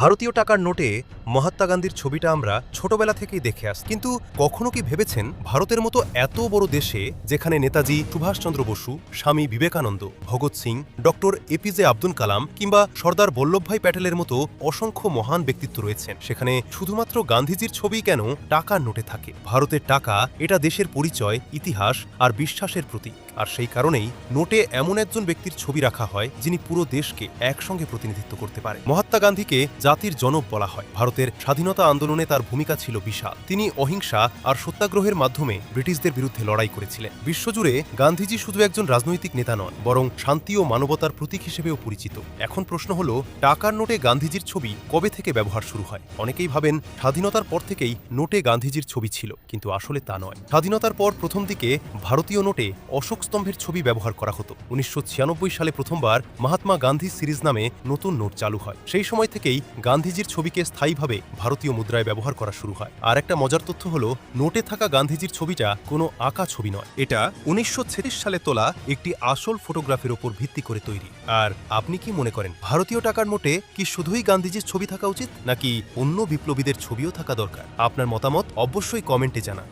ভারতীয় টাকার নোটে মহাত্মা গান্ধীর ছবিটা আমরা ছোটবেলা থেকেই দেখে আসছি, কিন্তু কখনো কি ভেবেছেন ভারতের মতো এত বড় দেশে, যেখানে নেতাজি সুভাষচন্দ্র বসু, স্বামী বিবেকানন্দ, ভগৎ সিং, ডক্টর এপিজে আব্দুল কালাম কিংবা সর্দার বল্লভভাই প্যাটেলের মতো অসংখ্য মহান ব্যক্তিত্ব রয়েছেন, সেখানে শুধুমাত্র গান্ধীজির ছবি কেন টাকার নোটে থাকে? ভারতের টাকা এটা দেশের পরিচয়, ইতিহাস আর বিশ্বাসের প্রতীক। আর সেই কারণেই নোটে এমন একজন ব্যক্তির ছবি রাখা হয় যিনি পুরো দেশকে একসঙ্গে প্রতিনিধিত্ব করতে পারে। মহাত্মা গান্ধীকে জাতির জনক বলা হয়। ভারতের স্বাধীনতা আন্দোলনে তার ভূমিকা ছিল বিশাল। তিনি অহিংসা আর সত্যাগ্রহের মাধ্যমে ব্রিটিশদের বিরুদ্ধে লড়াই করেছিলেন। বিশ্বজুড়ে গান্ধীজি শুধু একজন রাজনৈতিক নেতা নন, বরং শান্তি ও মানবতার প্রতীক হিসেবেও পরিচিত। এখন প্রশ্ন হলো, টাকার নোটে গান্ধীজির ছবি কবে থেকে ব্যবহার শুরু হয়? অনেকেই ভাবেন স্বাধীনতার পর থেকেই নোটে গান্ধীজির ছবি ছিল, কিন্তু আসলে তা নয়। স্বাধীনতার পর প্রথম দিকে ভারতীয় নোটে অশোক স্তম্ভের ছবি ব্যবহার করা হতো। 1996 সালে প্রথমবার মহাত্মা গান্ধী সিরিজ নামে নতুন নোট চালু হয়। সেই সময় থেকেই গান্ধীজির ছবিকে স্থায়ীভাবে ভারতীয় মুদ্রায় ব্যবহার করা শুরু হয়। আর একটা মজার তথ্য হলো, নোটে থাকা গান্ধীজির ছবিটা কোনো আঁকা ছবি নয়। এটা 1936 সালে তোলা একটি আসল ফটোগ্রাফের ওপর ভিত্তি করে তৈরি। আর আপনি কি মনে করেন, ভারতীয় টাকার নোটে কি শুধুই গান্ধীজির ছবি থাকা উচিত, নাকি অন্য বিপ্লবীদের ছবিও থাকা দরকার? আপনার মতামত অবশ্যই কমেন্টে জানান।